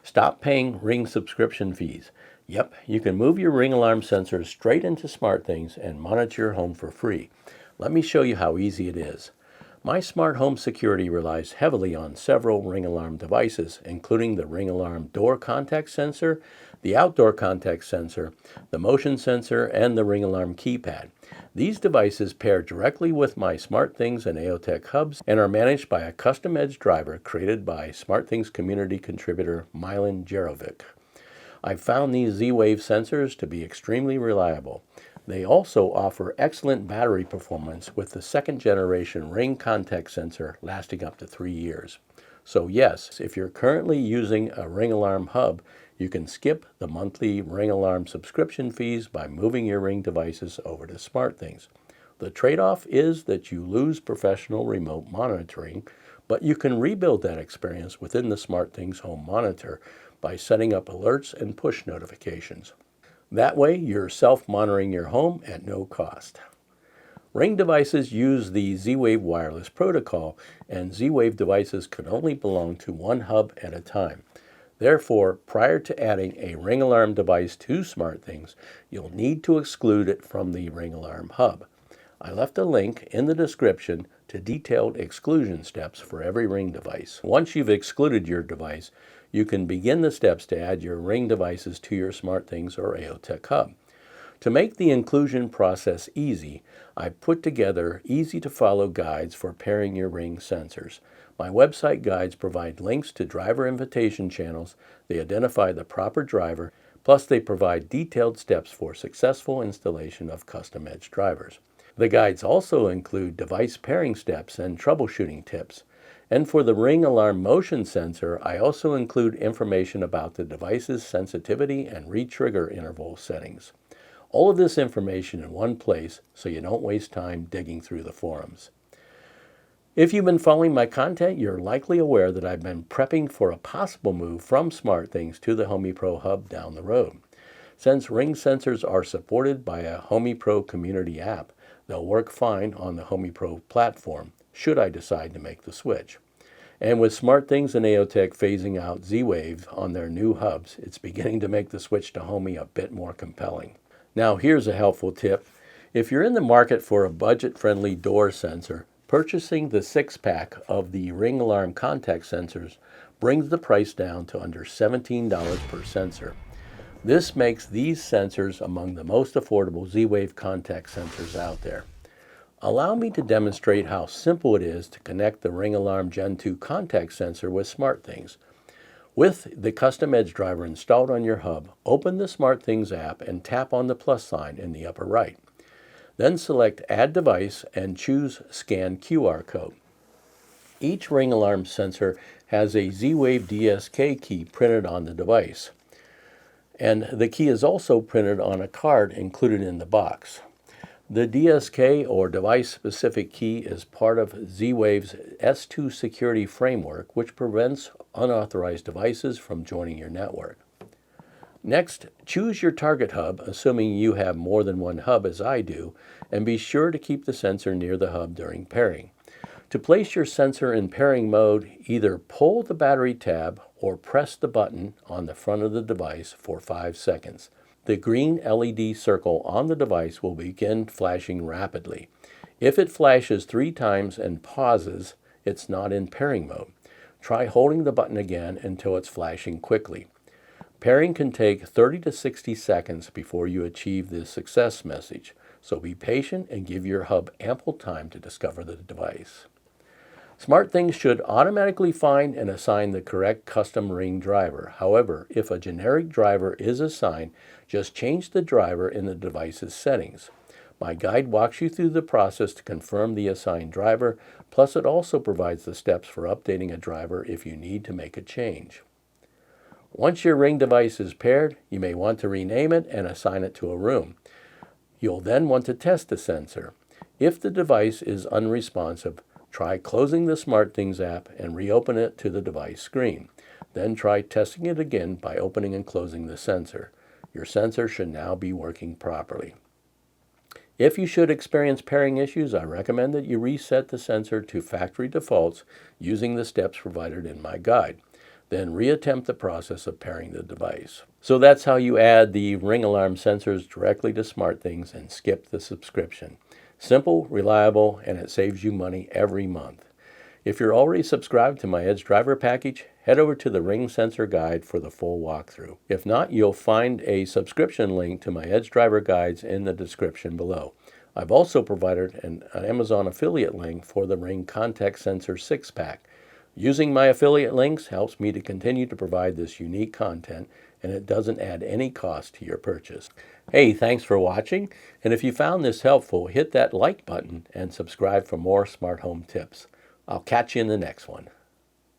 Stop paying Ring subscription fees. Yep, you can move your Ring alarm sensors straight into SmartThings and monitor your home for free. Let me show you how easy it is. My smart home security relies heavily on several Ring alarm devices, including the Ring alarm door contact sensor, the outdoor contact sensor, the motion sensor, and the Ring alarm keypad. These devices pair directly with my SmartThings and AOTech hubs and are managed by a custom edge driver created by SmartThings community contributor Milan Jerovic. I've found these Z-Wave sensors to be extremely reliable. They also offer excellent battery performance with the second generation Ring contact sensor lasting up to 3 years. So yes, if you're currently using a Ring alarm hub, you can skip the monthly Ring alarm subscription fees by moving your Ring devices over to SmartThings. The trade-off is that you lose professional remote monitoring, but you can rebuild that experience within the SmartThings home monitor by setting up alerts and push notifications. That way, you're self-monitoring your home at no cost. Ring devices use the Z-Wave wireless protocol, and Z-Wave devices can only belong to one hub at a time. Therefore, prior to adding a Ring alarm device to SmartThings, you'll need to exclude it from the Ring alarm hub. I left a link in the description to detailed exclusion steps for every Ring device. Once you've excluded your device, you can begin the steps to add your Ring devices to your SmartThings or AOTech hub. To make the inclusion process easy, I put together easy-to-follow guides for pairing your Ring sensors. My website guides provide links to driver invitation channels, they identify the proper driver, plus they provide detailed steps for successful installation of custom edge drivers. The guides also include device pairing steps and troubleshooting tips. And for the Ring alarm motion sensor, I also include information about the device's sensitivity and re-trigger interval settings. All of this information in one place so you don't waste time digging through the forums. If you've been following my content, you're likely aware that I've been prepping for a possible move from SmartThings to the HomeyPro hub down the road. Since Ring sensors are supported by a HomeyPro community app, they'll work fine on the HomeyPro platform, should I decide to make the switch. And with SmartThings and AOTech phasing out Z-Wave on their new hubs, it's beginning to make the switch to Homey a bit more compelling. Now here's a helpful tip. If you're in the market for a budget-friendly door sensor, purchasing the 6-pack of the Ring alarm contact sensors brings the price down to under $17 per sensor. This makes these sensors among the most affordable Z-Wave contact sensors out there. Allow me to demonstrate how simple it is to connect the Ring alarm Gen 2 contact sensor with SmartThings. With the custom edge driver installed on your hub, open the SmartThings app and tap on the plus sign in the upper right. Then select Add Device and choose Scan QR Code. Each Ring alarm sensor has a Z-Wave DSK key printed on the device, and the key is also printed on a card included in the box. The DSK, or device-specific key, is part of Z-Wave's S2 security framework, which prevents unauthorized devices from joining your network. Next, choose your target hub, assuming you have more than one hub as I do, and be sure to keep the sensor near the hub during pairing. To place your sensor in pairing mode, either pull the battery tab or press the button on the front of the device for 5 seconds. The green LED circle on the device will begin flashing rapidly. If it flashes 3 times and pauses, it's not in pairing mode. Try holding the button again until it's flashing quickly. Pairing can take 30 to 60 seconds before you achieve the success message, so be patient and give your hub ample time to discover the device. SmartThings should automatically find and assign the correct custom Ring driver. However, if a generic driver is assigned, just change the driver in the device's settings. My guide walks you through the process to confirm the assigned driver, plus it also provides the steps for updating a driver if you need to make a change. Once your Ring device is paired, you may want to rename it and assign it to a room. You'll then want to test the sensor. If the device is unresponsive, try closing the SmartThings app and reopen it to the device screen. Then try testing it again by opening and closing the sensor. Your sensor should now be working properly. If you should experience pairing issues, I recommend that you reset the sensor to factory defaults using the steps provided in my guide. then reattempt the process of pairing the device. So that's how you add the Ring alarm sensors directly to SmartThings and skip the subscription. Simple, reliable, and it saves you money every month. If you're already subscribed to my Edge Driver package, head over to the Ring Sensor Guide for the full walkthrough. If not, you'll find a subscription link to my Edge Driver guides in the description below. I've also provided an Amazon affiliate link for the Ring Contact Sensor 6-pack. Using my affiliate links helps me to continue to provide this unique content, and it doesn't add any cost to your purchase. Hey, thanks for watching, and if you found this helpful, hit that like button and subscribe for more smart home tips. I'll catch you in the next one.